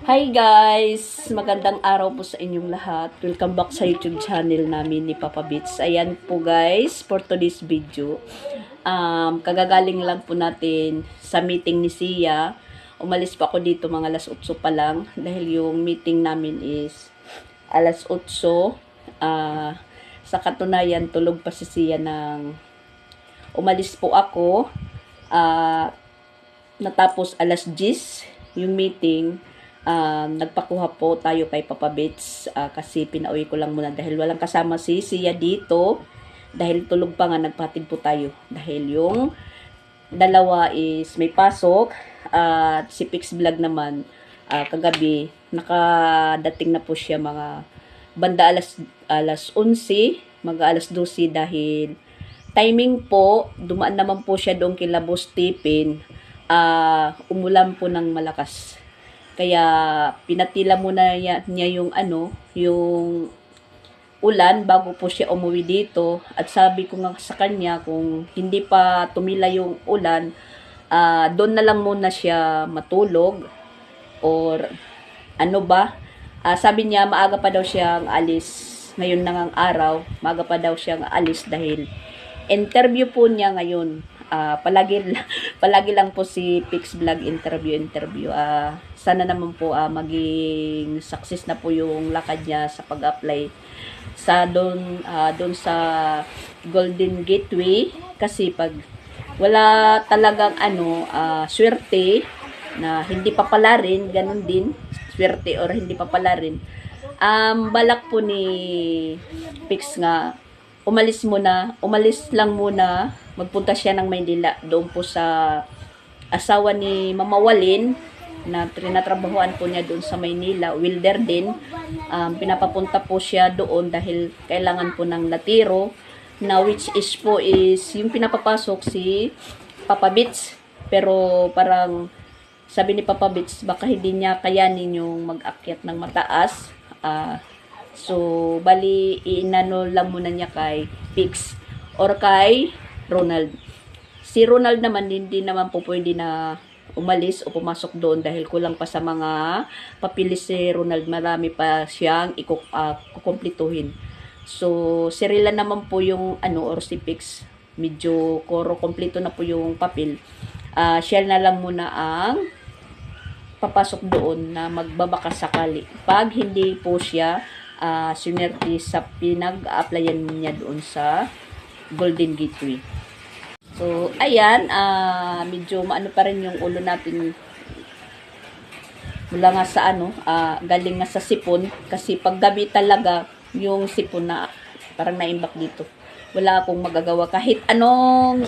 Hi guys! Magandang araw po sa inyong lahat. Welcome back sa YouTube channel namin ni Papa Bits. Ayan po guys, for today's video. Kagagaling lang po natin sa meeting ni Sia. Umalis pa ako dito mga alas 8 pa lang. Dahil yung meeting namin is alas 8. Sa katunayan, tulog pa si Sia ng umalis po ako. Natapos alas 10 yung meeting. Nagpakuha po tayo kay Papa Bits kasi pinauwi ko lang muna dahil walang kasama si Sia dito dahil tulog pa nga, nagpatid po tayo dahil yung dalawa is may pasok at si Pix Vlog naman kagabi nakadating na po siya mga banda alas 11 mag alas 12 dahil timing po dumaan naman po siya doon kila Boss Tipin. Umulan po ng malakas. Kaya pinatila muna niya yung yung ulan bago po siya umuwi dito. At sabi ko nga sa kanya kung hindi pa tumila yung ulan, doon na lang muna siya matulog or ano ba. Sabi niya maaga pa daw siyang alis. Ngayon na ngang araw, maaga pa daw siyang alis dahil interview po niya ngayon. Palagi lang po si Pix Vlog interview. Sana naman po maging success na po yung lakad niya sa pag-apply sa doon sa Golden Gateway kasi pag wala talagang swerte na hindi papala rin, ganun din swerte or hindi papala rin. Balak po ni Pix nga umalis lang muna, magpunta siya ng Maynila, doon po sa asawa ni Mama Walin, na trinatrabahoan po niya doon sa Maynila, welder din. Pinapapunta po siya doon dahil kailangan po ng latiro, na which is po is yung pinapapasok si Papa Bits. Pero parang sabi ni Papa Bits, baka hindi niya kayanin yung mag-akyat ng mataas. So, bali, inano lang muna niya kay Pix or kay Ronald. Si Ronald naman, hindi naman po pwede na umalis o pumasok doon dahil kulang pa sa mga papilis si Ronald. Marami pa siyang kukumplituhin. So, si Rila naman po yung or si Pix, medyo kompleto na po yung papel. Siya na lang muna ang papasok doon na magbabaka sakali. Pag hindi po siya sinerte sa pinag-applyan niya doon sa Golden Gateway. So, ayan, medyo maano pa rin yung ulo natin mula nga sa galing nga sa sipon kasi pag gabi talaga yung sipon na parang naimbak dito. Wala akong magagawa kahit anong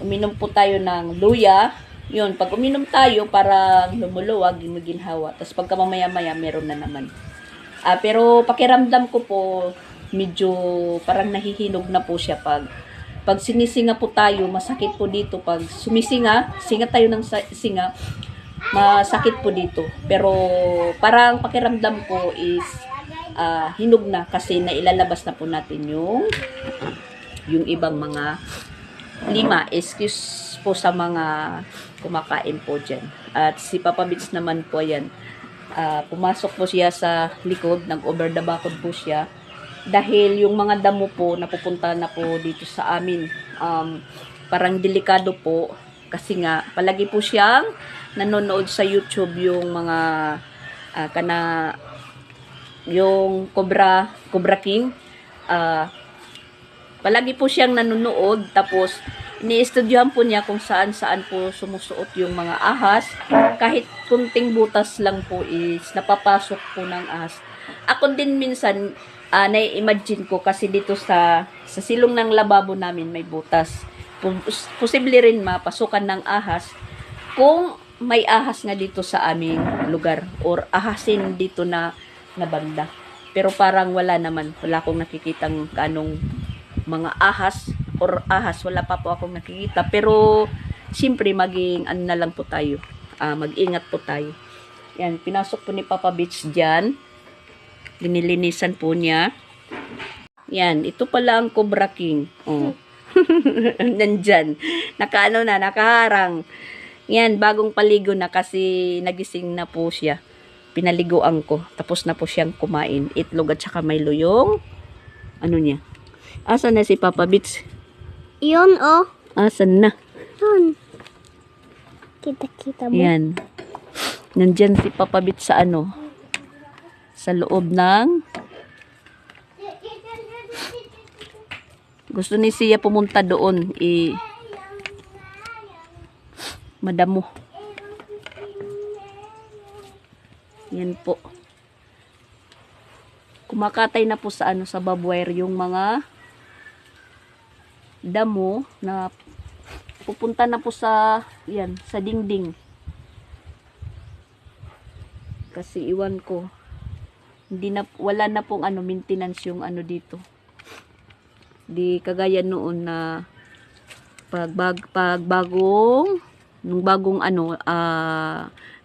uminom po tayo ng luya. Yun, pag uminom tayo, parang lumuluwag, maginhawa. Tapos pagka mamaya-maya, meron na naman. Pero pakiramdam ko po, medyo parang nahihinog na po siya pag sinisinga po tayo, masakit po dito. Pag singa tayo ng singa, masakit po dito. Pero parang pakiramdam ko is hinog na kasi nailalabas na po natin yung ibang mga lima. Excuse po sa mga kumakain po dyan. At si Papa Bits naman po yan. Pumasok po siya sa likod, nag-over the bakod po siya. Dahil yung mga damo po, napupunta na po dito sa amin. Parang delikado po. Kasi nga, palagi po siyang nanonood sa YouTube yung mga yung Cobra King. Palagi po siyang nanonood. Tapos, ini-estudyohan po niya kung saan po sumusuot yung mga ahas. Kahit kunting butas lang po is napapasok po ng ahas. Ako din minsan, nai-imagine ko kasi dito sa silong ng lababo namin may butas. Posible rin mapasukan ng ahas kung may ahas nga dito sa aming lugar or ahasin dito na banda. Pero parang wala naman. Wala akong nakikitang kanong mga ahas or ahas, wala pa po akong nakikita. Pero siyempre maging na lang po tayo, mag-ingat po tayo. Yan, pinasok po ni Papa Bits dyan, linilinisan po niya. Yan, ito pala ang Cobra King. Nandyan, nakaharang. Yan, bagong paligo na kasi nagising na po siya. Pinaliguan ko. Tapos na po siyang kumain. Itlog at saka Milo yung ano niya. Asan na si Papa Bits? Yun, oh. Asan na? Yun. Kita-kita mo. Yan. Nandyan si Papa Bits sa ano? Sa loob ng... Gusto ni Sia pumunta doon. Madamo. Yan po. Kumakatay na po sa ano, sa barbwire yung mga damo na pupunta na po sa yan, sa dingding. Kasi iwan ko wala na pong ano maintenance yung ano dito. Di kagaya noon na nung bagong ano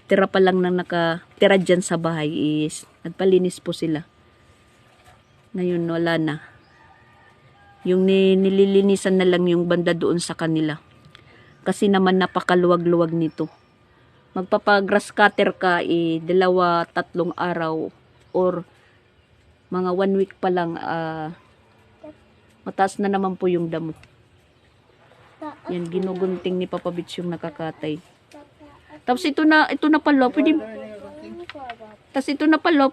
tira pa lang nang nakatira dyan sa bahay is nagpalinis po sila. Ngayon wala na. Yung nililinisan na lang yung banda doon sa kanila. Kasi naman napakaluwag-luwag nito. Magpapa-grass cutter ka 2-3 araw or mga 1 week pa lang mataas na naman po yung damo. Yan, ginugunting ni Papa Bits yung nakakatay. Tapos ito na pala,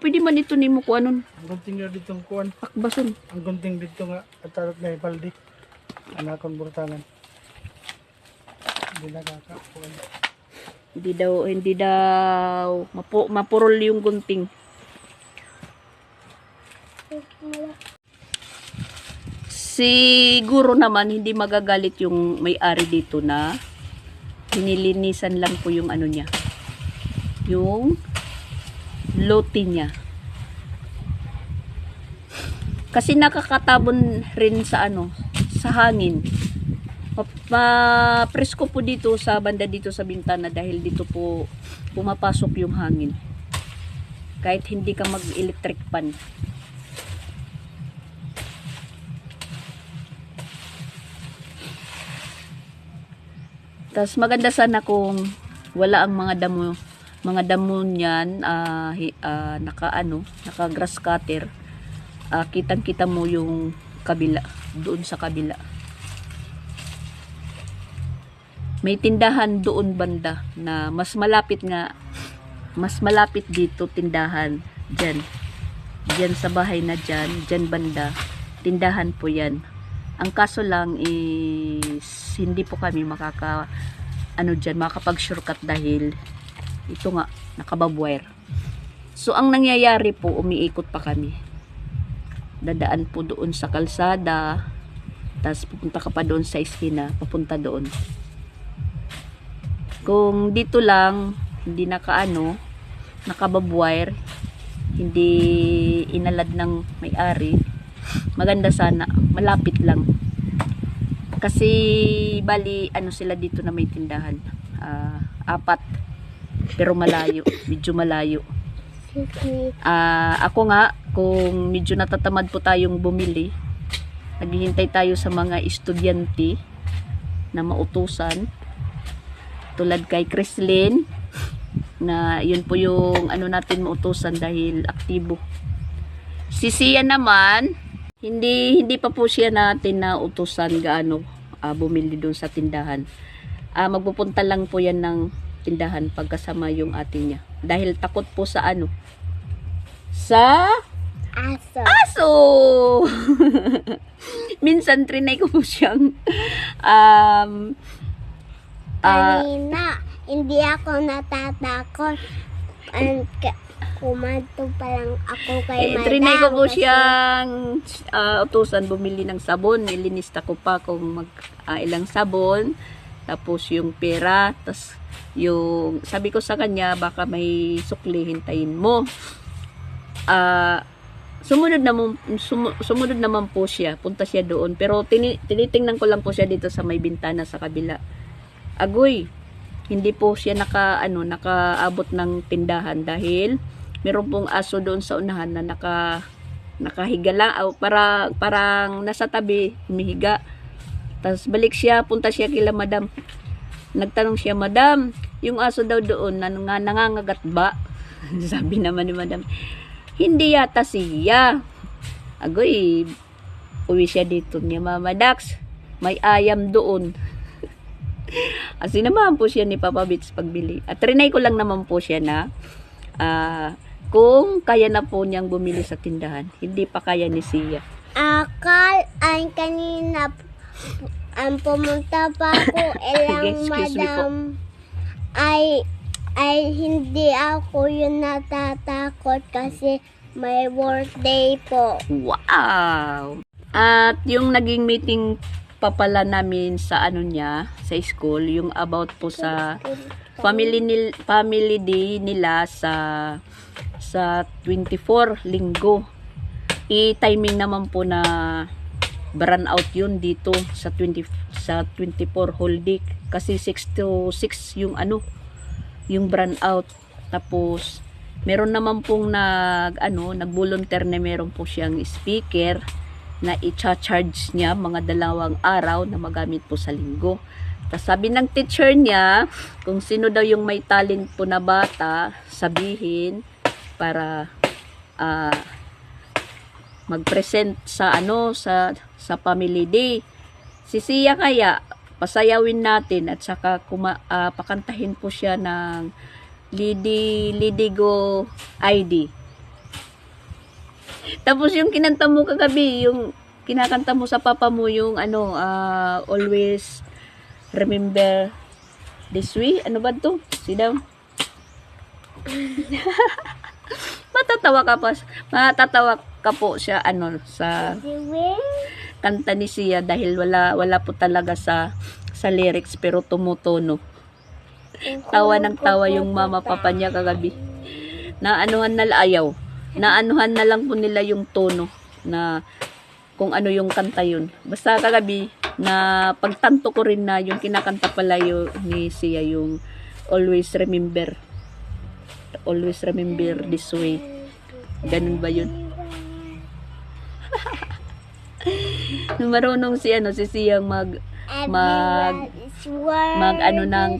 pwede man ito ni mo kuha nun. Ang gunting na ditong kuwan. Akbason. Ang gunting dito nga at tarot na ipaldi. Anakon burtangan. Hindi nakakakuan. Hindi daw mapurol yung gunting. Siguro naman hindi magagalit yung may-ari dito na hinilinisan lang po yung ano niya. Yung lote niya. Kasi nakakatabon rin sa ano, sa hangin. Presko po dito sa banda dito sa bintana dahil dito po pumapasok yung hangin. Kahit hindi ka mag-electric fan. Tas maganda sana kung wala ang mga damo niyan naka grass cutter. Kitang-kita mo yung kabila, doon sa kabila. May tindahan doon banda na mas malapit dito tindahan diyan sa bahay na diyan banda tindahan po yan. Ang kaso lang is hindi po kami makapag shortcut dahil ito nga nakababwire. So ang nangyayari po, umiikot pa kami. Dadaan po doon sa kalsada, tapos pupunta ka pa doon sa iskina, papunta doon. Kung dito lang hindi nakababwire, hindi inalad ng may-ari, maganda sana, malapit lang. Kasi bali sila dito na may tindahan. 4 pero malayo, medyo malayo. Ako nga, kung medyo natatamad po tayong bumili, naghihintay tayo sa mga estudyante na mautusan tulad kay Chrislyn na yun po yung natin mautusan dahil aktibo. Si Sia naman, hindi pa po siya natin na utusan gaano bumili doon sa tindahan. Magpupunta lang po yan ng tindahan pagkasama yung ate niya. Dahil takot po sa sa aso. Minsan trinay ko po siyang kanina, hindi ako natatakot. Kumanto pa lang ako kay Madam. Trinay ko po siyang utusan bumili ng sabon. Nilinista ko pa kung ilang sabon. Tapos yung pera. Tapos yung sabi ko sa kanya, baka may sukli, hintayin mo. Sumunod naman po siya. Punta siya doon. Pero tinitingnan ko lang po siya dito sa may bintana sa kabila. Agoy, hindi po siya nakaabot ng tindahan dahil meron pong aso doon sa unahan na nakahiga lang, parang nasa tabi, humihiga. Tapos balik siya, punta siya kila Madam. Nagtanong siya, Madam, yung aso daw doon, nangangagat ba? Sabi naman ni Madam, hindi yata siya. Agoy, uwi siya dito niya, Mama Dax, may ayam doon. Kasi naman po siya ni Papa Bits pagbili. At trinay ko lang naman po siya na kung kaya na po niyang bumili sa tindahan. Hindi pa kaya ni Sia. Akal ay kanina ang pumunta pa ako ilang Excuse me po. madam ay hindi ako yung natatakot kasi may birthday po. Wow! At yung naging meeting pa pala namin sa ano niya, sa school, yung about po sa family day nila sa 24 linggo. I-timing naman po na burn out yun dito sa 24 whole day kasi 6 to 6 yung yung burn out. Tapos meron naman pong nag-volunteer na meron po siyang speaker na i-charge niya mga 2 araw na magamit po sa linggo. Tapos sabi ng teacher niya, kung sino daw yung may talent po na bata, sabihin para mag-present sa sa family day. Si Sia kaya pasayawin natin at saka pakantahin po siya ng Lidi Go ID. Tapos yung kinanta mo kagabi, yung kinakanta mo sa papa mo, yung always remember this way. Ano ba to? Sidaw. Matatawa ka po siya sa kanta ni Sia dahil wala po talaga sa lyrics pero tumutono. Tawa ng tawa yung mama papa niya kagabi. Naanuhan na lang po nila yung tono na kung ano yung kanta yun. Basta kagabi na pagtanto ko rin na yung kinakanta pala ni Sia yung always remember this way. Ganun ba yun? Nung marunong si Sia ng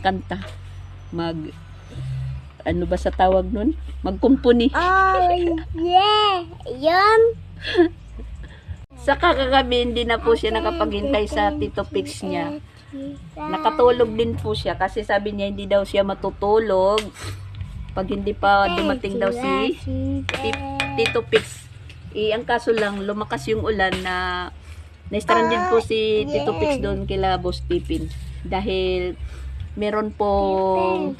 kanta. Ano ba sa tawag nun? Magkumpuni. Oh, yeah. Yun. Sa kagabi, hindi na po siya nakapaghintay sa Tito Pix niya. Nakatulog din po siya kasi sabi niya hindi daw siya matutulog pag hindi pa dumating daw si Tito Pix. Ang kaso lang, lumakas yung ulan na na-stranded po si Tito Pix doon kila Boss Tipin. Dahil meron pong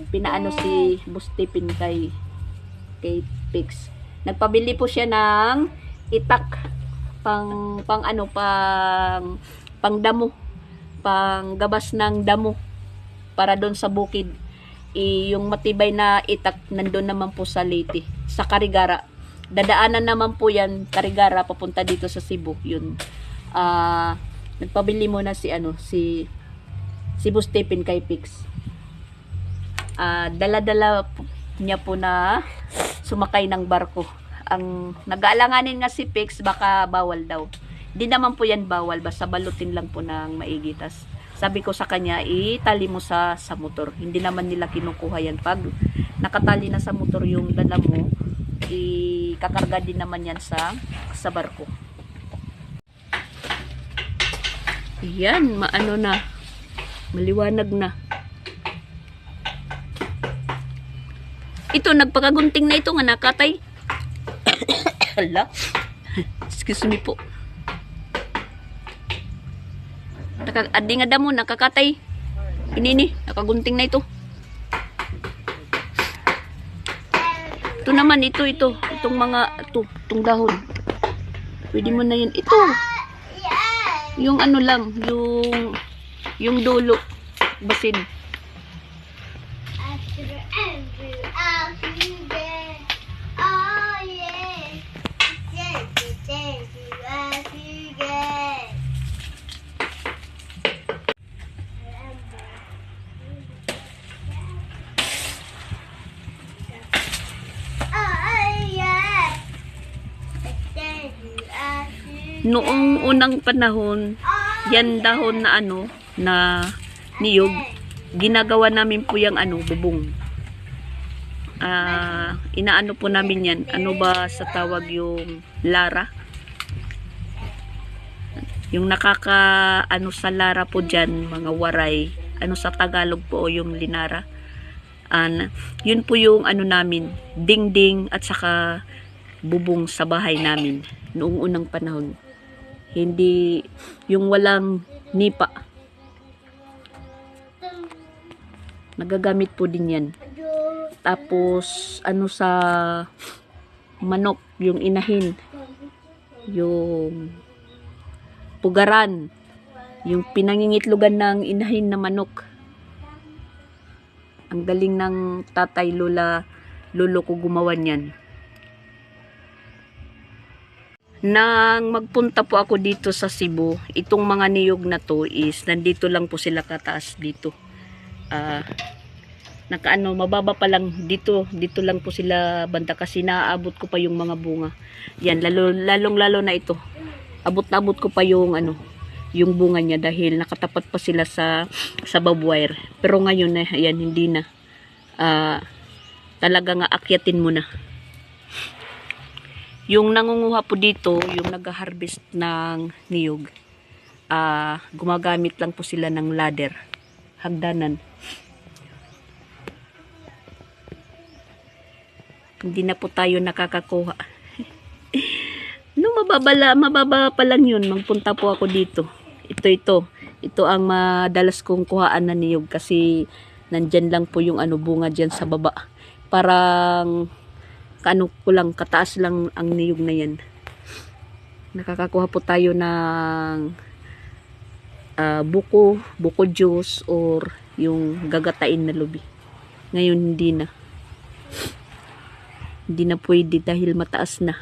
pinaano si Boss Tipin kay Pix. Nagpabili po siya ng itak pang damo, pang gabas ng damo para doon sa bukid. Yung matibay na itak nandoon naman po sa Leyte, sa Carigara. Dadaanan naman po yan Carigara papunta dito sa Cebu. Yun. Nagpabili muna si Boss Tipin kay Pix. Dala-dala niya po na sumakay ng barko. Ang nag-aalanganin nga si Pix, baka bawal daw. Hindi naman po yan bawal, basta balutin lang po ng maigi. Tas sabi ko sa kanya, itali mo sa motor. Hindi naman nila kinukuha yan. Pag nakatali na sa motor yung dala mo, ikakarga din naman yan sa barko. Yan, maliwanag na. Ito, nagpakagunting na ito nga nakatay. Hala. Excuse me po. Adi nga damo, nakakatay. Inini, nakagunting na ito. Ito naman, itong mga, itong dahon. Pwede mo na yun. Ito. Yung lang, yung dulo. Basin. Noong unang panahon, yan dahon na niyog, ginagawa namin po yung bubong. Inaano po namin yan. Ano ba sa tawag yung lara? Yung sa lara po dyan, mga waray. Ano sa Tagalog po yung linara. Yun po yung namin, dingding at saka bubong sa bahay namin noong unang panahon. Hindi yung walang nipa. Nagagamit po din yan. Tapos sa manok, yung inahin, yung pugaran, yung pinangingitlugan ng inahin na manok. Ang galing ng tatay, lolo ko gumawa niyan. Nang magpunta po ako dito sa Cebu, itong mga niyog na to is nandito lang po sila kataas dito. Mababa pa lang dito lang po sila banda kasi naaabot ko pa yung mga bunga. Yan, lalong-lalo na ito. Abot ko pa yung yung bunga niya dahil nakatapat pa sila sa barbed wire. Pero ngayon ayan, hindi na. Talaga nga akyatin mo na. Yung nangunguha po dito, yung nag-harvest ng niyog, gumagamit lang po sila ng ladder, hagdanan. Hindi na po tayo nakakakuha. Mababa pa lang yun. Magpunta po ako dito. Ito ang madalas kong kuhaan na niyog kasi nandyan lang po yung bunga dyan sa baba. Parang ko lang, kataas lang ang niyog na yan. Nakakakuha po tayo ng buko juice or yung gagatain na lubi. Ngayon hindi na pwede dahil mataas na.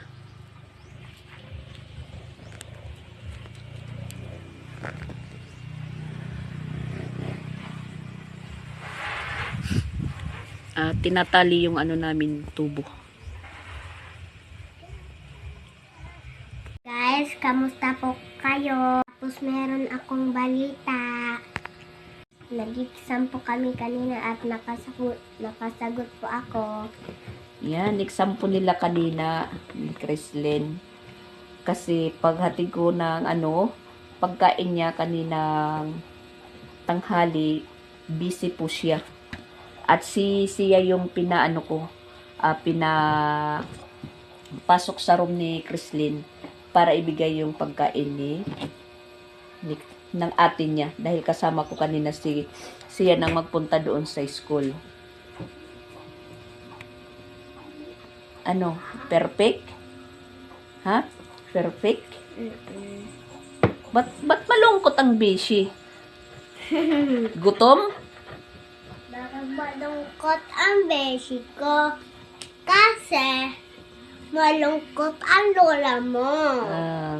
Tinatali yung namin tubo. Guys, kamusta po kayo? Tapos meron akong balita. Nag-exam po kami kanina at nakasagot po ako. Yan, exam po nila kanina ni Chrislyn. Kasi paghatid ko ng pagkain niya kaninang tanghali, busy po siya. At siya yung pasok sa room ni Chrislyn para ibigay yung pagkain ng atin niya. Dahil kasama ko kanina siya nang magpunta doon sa school. Perfect? Ha? Perfect? Ba't malungkot ang bishi? Gutom? Bakit malungkot ang beshi ko? Kasi malungkot ang lola mo.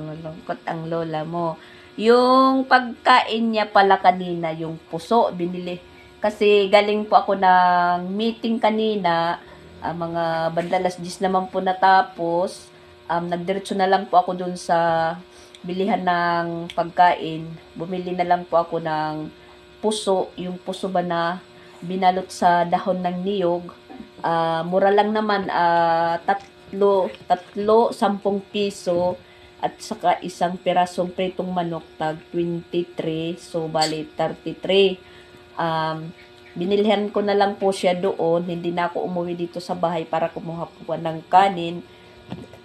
Malungkot ang lola mo. Yung pagkain niya pala kanina, yung puso, binili. Kasi galing po ako ng meeting kanina, mga bandalas 10 naman po natapos. Nagdiretso na lang po ako dun sa bilihan ng pagkain. Bumili na lang po ako ng puso. Yung puso ba na binalot sa dahon ng niyog. Mura lang naman. Tatlo, 10 piso. At saka isang pirasong pritong manok, tag 23. So, bali 33. Binilhan ko na lang po siya doon. Hindi na ako umuwi dito sa bahay para kumuha po ng kanin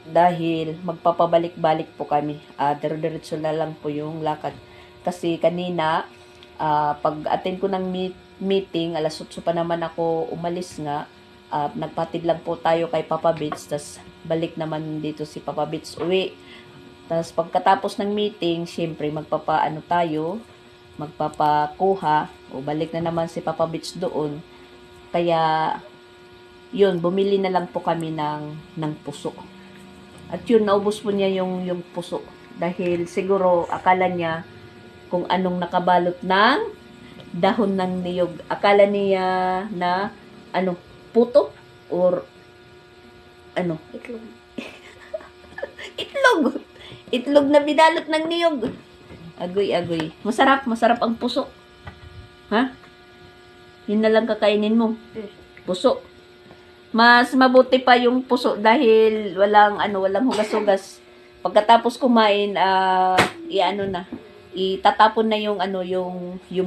dahil magpapabalik-balik po kami. Diretso na lang po yung lakad. Kasi kanina, pag-attend ko ng meeting, alas 8 pa naman ako umalis nga. Nagpatid lang po tayo kay Papa Bits, tas balik naman dito si Papa Bits uwi. Tas pagkatapos ng meeting, syempre magpapakuha o balik na naman si Papa Bits doon. Kaya yun, bumili na lang po kami ng puso. At yun, naubos po niya yung puso. Dahil siguro akala niya kung anong nakabalot ng dahon ng niyog. Akala niya na puto or Itlog. Itlog na binalot ng niyog. Agoy. Masarap ang puso. Ha? Yun na lang kakainin mo. Puso. Mas mabuti pa yung puso dahil walang hugas-hugas. Pagkatapos kumain, itatapon na yung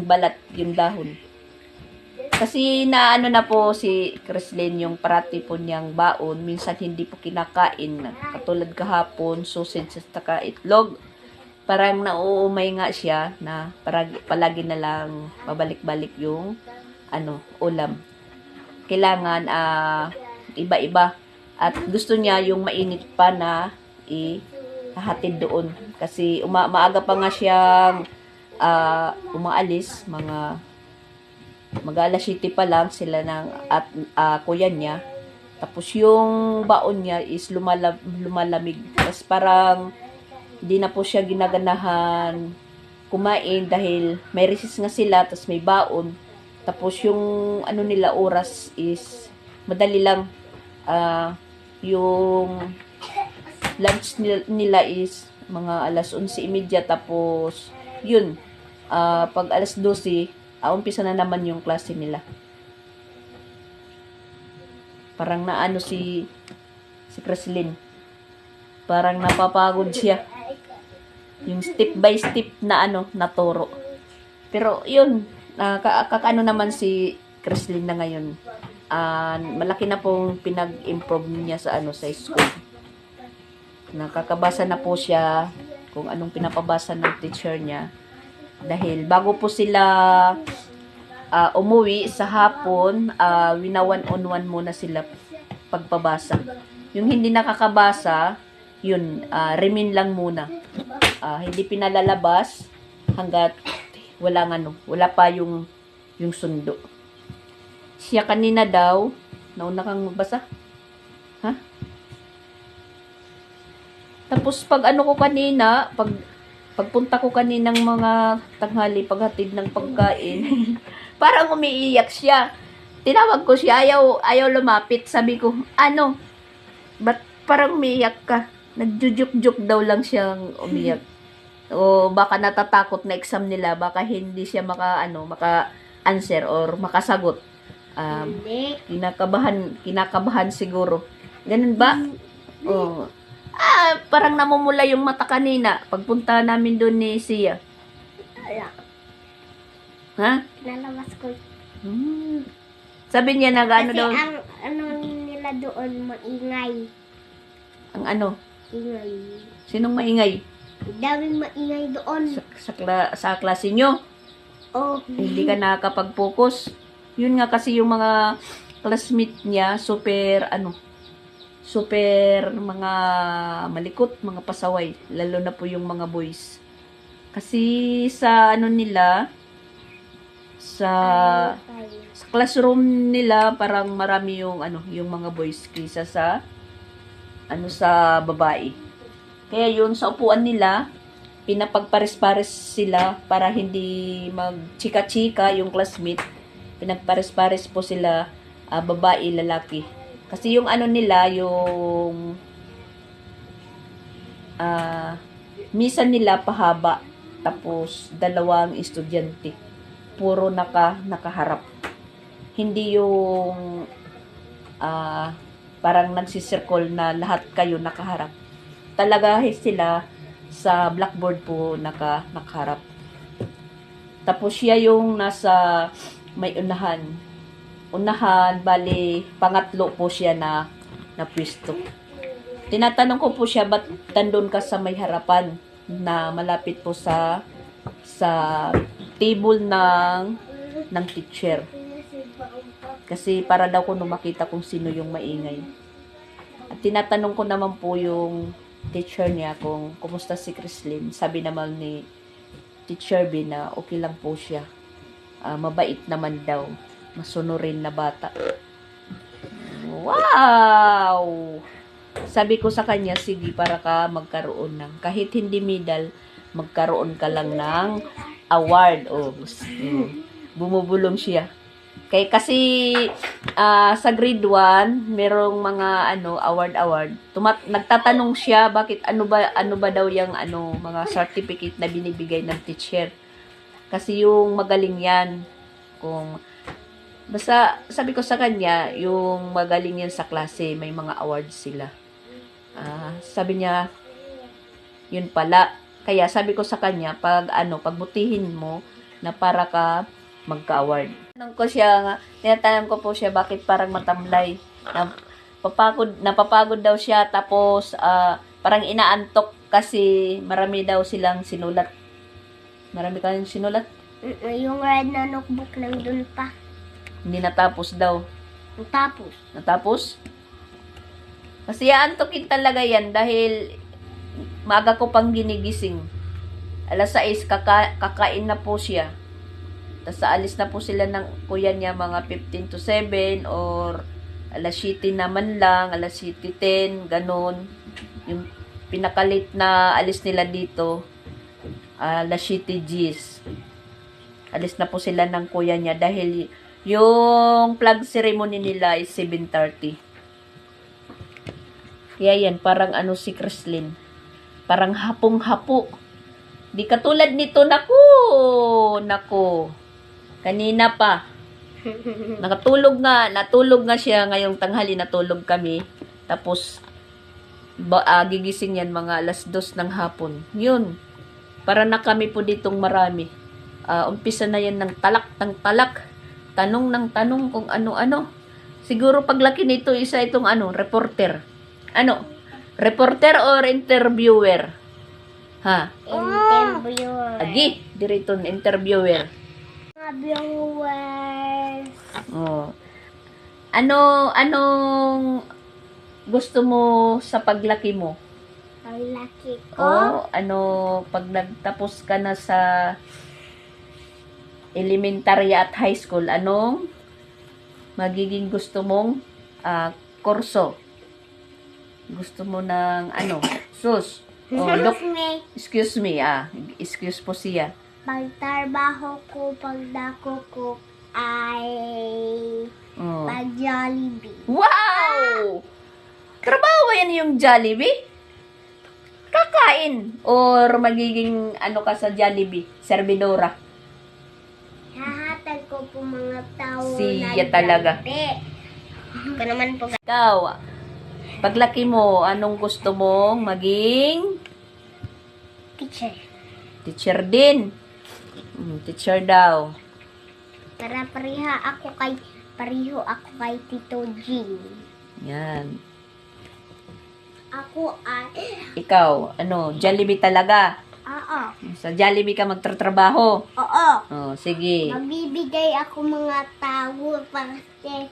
balat, yung dahon. Kasi na po si Chrislyn yung parati po niyang baon, minsan hindi po kinakain. Katulad kahapon, sausage at itlog. Parang nauumay nga siya na palagi na lang babalik-balik yung ulam. Kailangan iba-iba. At gusto niya yung mainit pa na ihahatid doon. Kasi maaga pa nga siyang umaalis. Mag-alas 7 pa lang sila at kuya niya. Tapos yung baon niya is lumalamig. Tapos parang hindi na po siya ginaganahan kumain dahil may recess nga sila, tapos may baon. Tapos yung nila oras is madali lang. Yung lunch nila is mga alas 11:30, tapos yun, pag alas 12, umpisa na naman yung klase nila. Parang si Chrislyn. Parang napapagod siya. Yung step by step na naturo. Pero yun, naman si Chrislyn na ngayon. Malaki na pong pinag-improve niya sa school. Nakakabasa na po siya kung anong pinapabasa ng teacher niya. Dahil bago po sila umuwi sa hapon, wina-one-on-one muna sila pagpabasa. Yung hindi nakakabasa, yun, remin lang muna. Hindi pinalalabas hanggat wala pa yung sundo. Siya kanina daw, nauna kang magbasa? Ha? Tapos pagpunta ko kaninang mga tanghali, paghatid ng pagkain, parang umiiyak siya. Tinawag ko siya, ayaw lumapit. Sabi ko, ba't parang umiiyak ka? Nagjujuk-juk daw lang siyang umiyak. O baka natatakot na exam nila, baka hindi siya maka-answer or makasagot. Kinakabahan siguro. Ganun ba? Oh. Parang namumula yung mata kanina pagpunta namin doon ni Sia. Ha? Nalabas ko. Sabi niya Kasi daw. ang nila doon maingay. Ang Ingay. Sinong maingay? Daming maingay doon. Sa klase nyo? Oh. Hindi ka nakakapag-focus. Yun nga kasi yung mga classmate niya, super mga malikot, mga pasaway. Lalo na po yung mga boys. Kasi sa nila, sa classroom nila, parang marami yung mga boys kaysa sa babae. Kaya yun, sa upuan nila, pinapagpares-pares sila para hindi magchika-chika yung classmate. Pinagpares-pares po sila, babae, lalaki. Kasi yung nila, yung misa nila pahaba. Tapos, 2 estudyante. Puro nakaharap. Hindi yung parang nagsisircle na lahat kayo nakaharap. Talaga sila sa blackboard po nakaharap. Tapos siya yung nasa may unahan, bali pangatlo po siya na pwesto. Tinatanong ko po siya, ba't tandun ka sa may harapan na malapit po sa table ng teacher? Kasi para daw ko makita kung sino yung maingay. At tinatanong ko naman po yung teacher niya kung kumusta si Chrislyn. Sabi naman ni Teacher B na okay lang po siya. Mabait naman daw. Masunurin na bata. Wow! Sabi ko sa kanya, sige, para ka magkaroon ng, kahit hindi medal, magkaroon ka lang ng award. Bumubulong siya. Kasi sa grade 1, merong mga award. Nagtatanong siya bakit ano ba daw yung mga certificate na binibigay ng teacher. Kasi yung magaling yan, kung basta sabi ko sa kanya, yung magaling yan sa klase, may mga awards sila. Sabi niya, yun pala. Kaya sabi ko sa kanya, pagbutihin mo na para ka magka-award. Tinatanong ko po siya bakit parang matamlay. Napapagod daw siya, tapos parang inaantok kasi marami daw silang sinulat. Marami kang sinulat? Yung red na notebook nandun pa. Hindi natapos daw. Tapos, Natapos? Kasi aantokin talaga yan dahil maaga ko pang ginigising. Alas 6, kakain na po siya. Tapos alis na po sila ng kuya niya mga 15 to 7 or alas 7 naman lang, alas 7:10, ganun. Yung pinakalit na alis nila dito, alas 7 Gs. Alis na po sila ng kuya niya dahil yung flag ceremony nila is 7:30. Kaya yan, parang si Kreslin. Parang hapong-hapo. Di katulad nito, naku. Kanina pa. Natulog nga siya ngayong tanghali, natulog kami. Tapos, gigising yan mga alas 2 ng hapon. Yun. Para na kami po ditong marami. Umpisa na yan ng talak. Tanong ng tanong kung ano-ano. Siguro paglaki nito, isa itong reporter. Reporter or interviewer? Ha? interviewer. Agi, dirito interviewer. Viewers. Oh. Anong gusto mo sa paglaki mo? Paglaki ko. Pag nagtapos ka na sa elementary at high school, anong magiging gusto mong kurso? Gusto mo ng sus? Excuse me, excuse po siya. Pagtrabaho ko, pagdako ko ay pag-Jollibee. Wow! Trabaho yan yung Jollibee? Kakain? Or magiging ka sa Jollibee? Servidora? Hahatag ko po mga tao Siya talaga. Ko naman po. Ikaw, paglaki mo, anong gusto mong maging? Teacher. Teacher din. Teacher daw. Para pareho ako kay Tito Jing. Yan. Ako ay... Ikaw, Jollibee talaga? Oo. Sa Jollibee ka magtatrabaho? Oo. Sige. Magbibigay ako mga tao kasi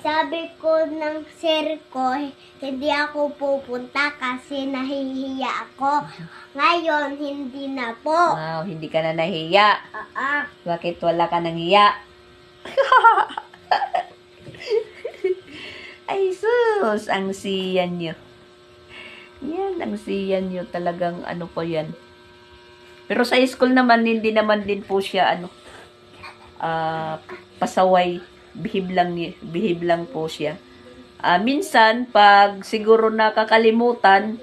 sabi ko ng sir ko, hindi ako pupunta kasi nahihiya ako. Ngayon, hindi na po. Wow, hindi ka na nahiya. Oo. Bakit wala ka nang hiya? Ay, sus, ang siyan nyo. Yan, ang siyan nyo. Talagang po yan. Pero sa school naman, hindi naman din po siya, pasaway. Behave lang po siya. Minsan, pag siguro nakakalimutan,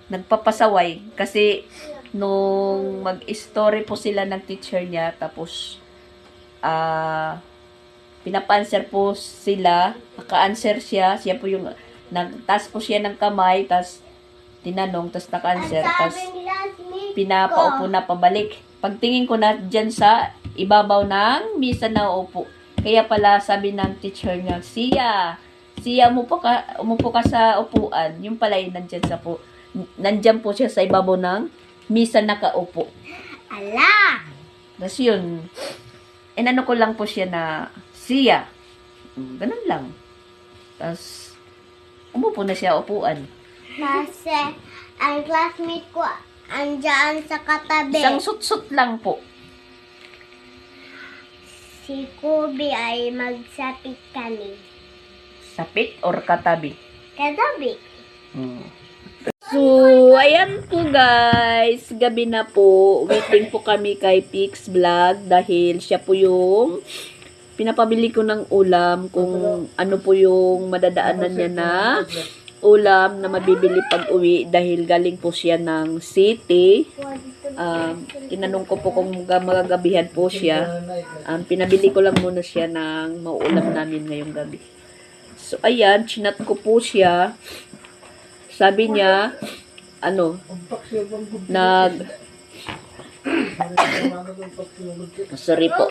nagpapasaway. Kasi, nung mag-story po sila ng teacher niya, tapos, pinapa-answer po sila, naka-answer siya po yung, nagtaas po siya ng kamay, tas tinanong, tas naka-answer, tas pinapaupo na pabalik. Pagtingin ko na dyan sa ibabaw ng misa na upo. Kaya pala sabi ng teacher niya, Siya, umupo ka sa upuan. Yung pala nandyan po siya sa ibabaw ng misa nakaupo. Ala! Tapos yun, inano ko lang po siya na, Siya. Ganun lang. Tapos, umupo na siya upuan. Kasi, ang classmate ko, andyan sa katabi. Isang sut-sut lang po. Si Kobe ay magsapit kami. Sapit or katabi? Katabi. So, ayan po guys. Gabi na po. Waiting po kami kay Pix Vlog dahil siya po yung pinapabili ko ng ulam kung ano po yung madadaanan niya na ulam na mabibili pag uwi dahil galing po siya ng city. Tinanong ko po kung magagabihan po siya. Pinabili ko lang muna siya ng mauulam namin ngayong gabi. So, ayan, chinat ko po siya. Sabi niya, sorry po.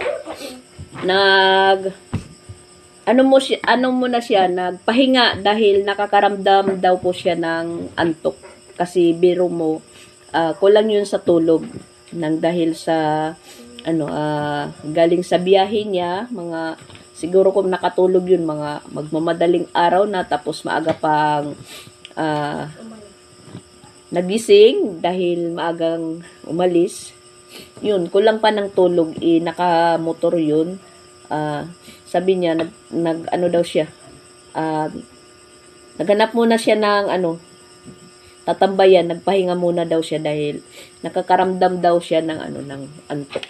Ano muna siya, nagpahinga dahil nakakaramdam daw po siya ng antok. Kasi biro mo, kulang yun sa tulog nang dahil sa galing sa biyahe niya, siguro kung nakatulog yun mga magmamadaling araw na, tapos maaga pang nagising dahil maagang umalis. Yun, kulang pa ng tulog, nakamotor yun. Sabi niya daw siya, naghanap muna siya ng tatambayan, nagpahinga muna daw siya dahil nakakaramdam daw siya ng antok.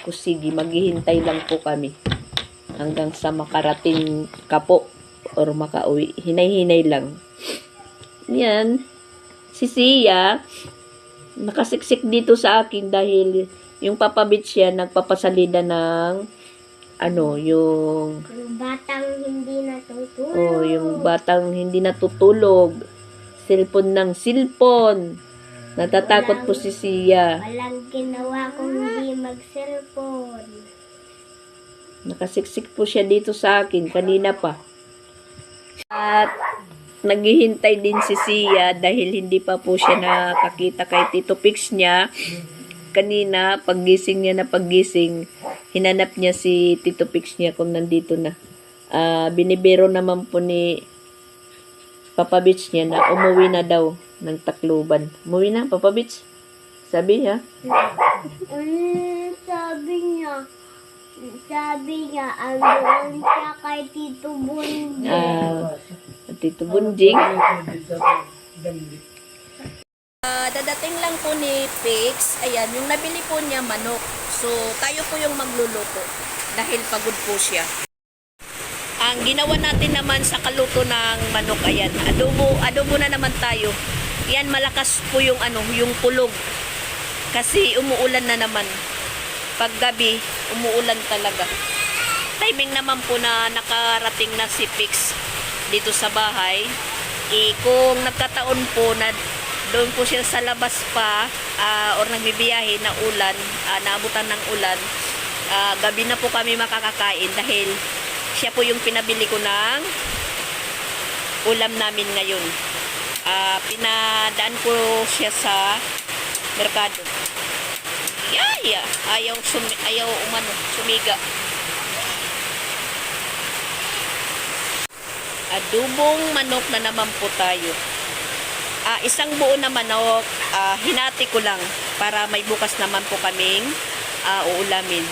Kung sige, maghihintay lang po kami hanggang sa makarating ka po or makauwi. Hinay-hinay lang. Yan. Si Sia, nakasiksik dito sa akin dahil yung papabit siya, nagpapasalida ng yung batang hindi natutulog. yung batang hindi natutulog. Cellphone ng cellphone. Natatakot po si Sia. Walang ginawa kung hindi mag-cellphone. Nakasiksik po siya dito sa akin kanina pa. At naghihintay din si Sia dahil hindi pa po siya nakakita kay Tito Pix niya. Kanina, paggising niya hinanap niya si Tito Pix niya kung nandito na. Binibiro naman po ni Papa Beach niya na umuwi na daw ng Tacloban. Umuwi na, Papa Beach? Sabi niya. Sabi niya, andoon siya kay Tito Bunjing. Tito Bunjing. Dadating lang po ni Pix. Ayan, yung nabili po niya manok. So, tayo po yung magluluto dahil pagod po siya. Ang ginawa natin naman sa kaluto ng manok, ayan, adobo na naman tayo. Yan, malakas po yung yung kulog. Kasi umuulan na naman. Pag gabi, umuulan talaga. Timing naman po na nakarating na si Pix dito sa bahay. Kung nagkataon po na doon po siya sa labas pa or nagbibiyahe na ulan, naabutan ng ulan, gabi na po kami makakakain dahil siya po yung pinabili ko ng ulam namin ngayon. Pinadaan ko siya sa merkado. Ayaw sumiga. Adobong manok na naman po tayo. Isang buo na manok, hinati ko lang para may bukas naman po kaming uulamin.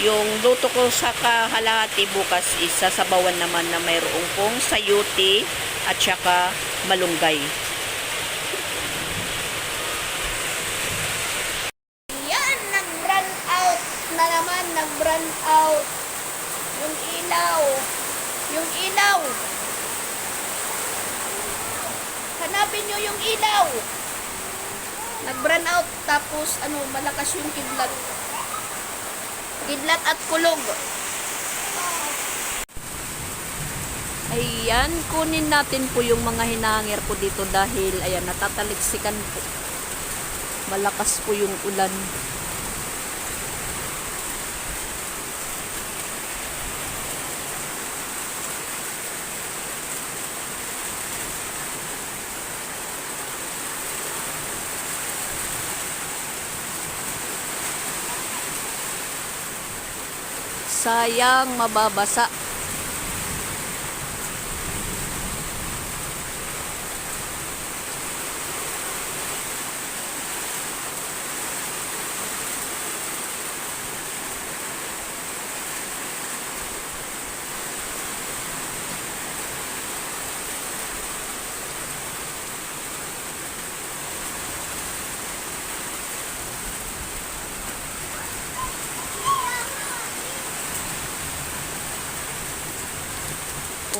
Yung luto ko sa kahalahati bukas, isasabawan naman na mayroong pong sayuti at saka malunggay. Yan, nag-run out na naman, nag-run out. Yung ilaw. Hanapin nyo yung ilaw. Nag-run out, tapos malakas yung kidlat at kulog. Ayan, kunin natin po yung mga hinangir po dito dahil ayan, natataliksikan po. Malakas po yung ulan. Sayang, mababasa.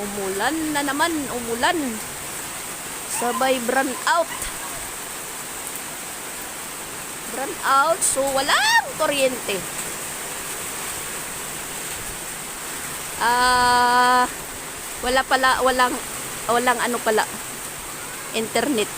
Umulan na naman, umulan. Sabay brand out. run out. So, walang kuryente. Wala pala, walang ano pala, internet.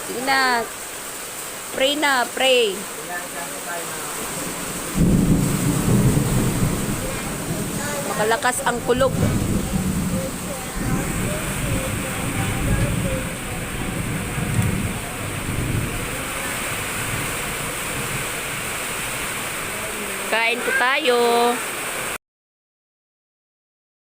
Sige na. Pray na, pray. Makalakas ang kulog. Kain po tayo.